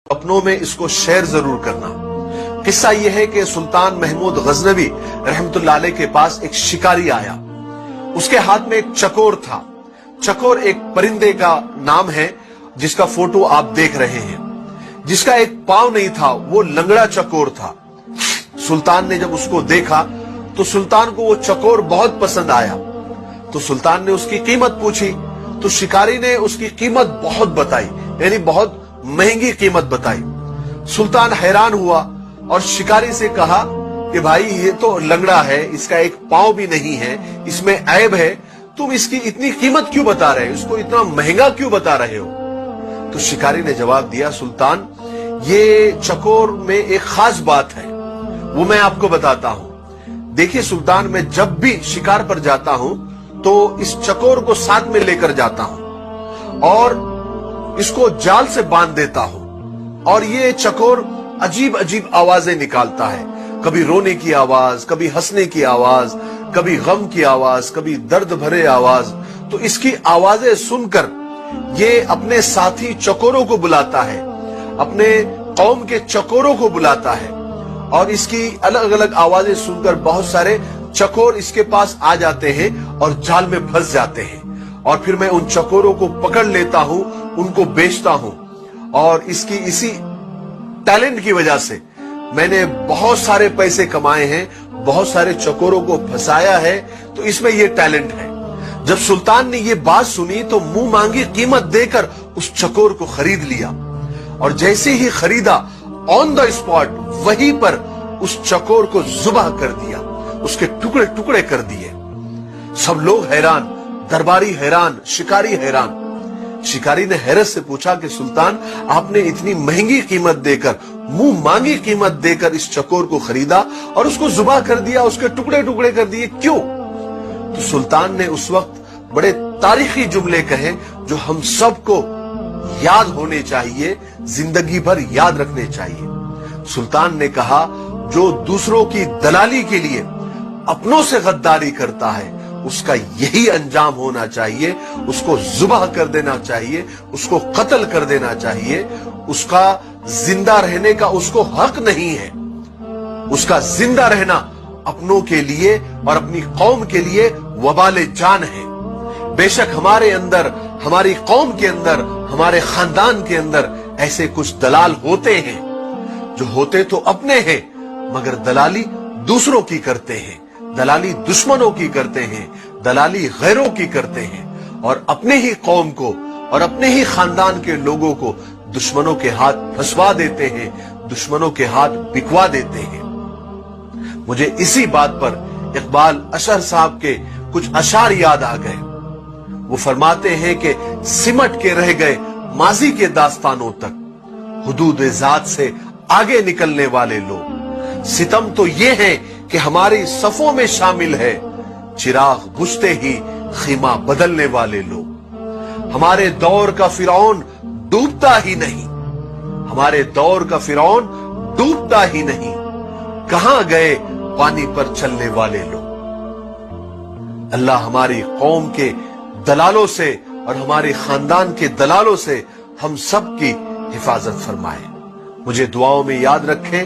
अपनों में इसको शेयर जरूर करना। किस्सा यह है कि सुल्तान महमूद गजनवी रहमतुल्लाह अलैह के पास एक शिकारी आया। उसके हाथ में एक चकोर था। चकोर एक परिंदे का नाम है जिसका फोटो आप देख रहे हैं। जिसका एक पांव नहीं था, वो लंगड़ा चकोर था। सुल्तान ने जब उसको देखा तो सुल्तान को वो चकोर बहुत पसंद आया। तो सुल्तान ने उसकी कीमत पूछी तो शिकारी ने उसकी कीमत बहुत बताई, यानी बहुत महंगी कीमत बताई। सुल्तान हैरान हुआ और शिकारी से कहा कि भाई ये तो लंगड़ा है, इसका एक पांव भी नहीं है, इसमें ऐब है, तुम इसकी इतनी कीमत क्यों बता रहे हो, इसको इतना महंगा क्यों बता रहे हो? तो शिकारी ने जवाब दिया, सुल्तान ये चकोर में एक खास बात है, वो मैं आपको बताता हूं। देखिए सुल्तान, मैं जब भी शिकार पर जाता हूं तो इस चकोर को साथ में लेकर जाता हूं और इसको जाल से बांध देता हूं और ये चकोर अजीब अजीब आवाजें निकालता है। कभी रोने की आवाज, कभी हंसने की आवाज, कभी गम की आवाज, कभी दर्द भरे आवाज। तो इसकी आवाजें सुनकर ये अपने साथी चकोरों को बुलाता है, अपने कौम के चकोरों को बुलाता है और इसकी अलग अलग आवाजें सुनकर बहुत सारे चकोर इसके पास आ जाते हैं और जाल में फंस जाते हैं। और फिर मैं उन चकोरों को पकड़ लेता हूं, उनको बेचता हूं और इसकी इसी टैलेंट की वजह से मैंने बहुत सारे पैसे कमाए हैं, बहुत सारे चकोरों को फंसाया है, तो इसमें ये टैलेंट है। जब सुल्तान ने ये बात सुनी तो मुंह मांगी कीमत देकर उस चकोर को खरीद लिया और जैसे ही खरीदा, ऑन द स्पॉट वहीं पर उस चकोर को जुबाह कर दिया, उसके टुकड़े टुकड़े कर दिए। सब लोग हैरान, दरबारी हैरान, शिकारी हैरान। शिकारी ने हैरत से पूछा कि सुल्तान, आपने इतनी महंगी कीमत देकर, मुंह मांगी कीमत देकर इस चकोर को खरीदा और उसको जुबाह कर दिया, उसके टुकड़े टुकड़े कर दिए, क्यों? तो सुल्तान ने उस वक्त बड़े तारीखी जुमले कहे जो हम सबको याद होने चाहिए, जिंदगी भर याद रखने चाहिए। सुल्तान ने कहा, जो दूसरों की दलाली के लिए अपनों से गद्दारी करता है उसका यही अंजाम होना चाहिए, उसको जुबाह कर देना चाहिए, उसको कत्ल कर देना चाहिए। उसका जिंदा रहने का उसको हक नहीं है। उसका जिंदा रहना अपनों के लिए और अपनी कौम के लिए वबाले जान है। बेशक हमारे अंदर, हमारी कौम के अंदर, हमारे खानदान के अंदर ऐसे कुछ दलाल होते हैं जो होते तो अपने हैं मगर दलाली दूसरों की करते हैं, दलाली दुश्मनों की करते हैं, दलाली गैरों की करते हैं और अपने ही कौम को और अपने ही खानदान के लोगों को दुश्मनों के हाथ फंसवा देते हैं, दुश्मनों के हाथ बिकवा देते हैं। मुझे इसी बात पर इकबाल अशर साहब के कुछ अशार याद आ गए। वो फरमाते हैं कि सिमट के रह गए माजी के दास्तानों तक, हुदूद जात से आगे निकलने वाले लोग। सितम तो ये है कि हमारी सफों में शामिल है, चिराग बुझते ही खीमा बदलने वाले लोग। हमारे दौर का फिरौन डूबता ही नहीं, हमारे दौर का फिरौन डूबता ही नहीं, कहां गए पानी पर चलने वाले लोग। अल्लाह हमारी कौम के दलालों से और हमारे खानदान के दलालों से हम सब की हिफाजत फरमाए। मुझे दुआओं में याद रखें।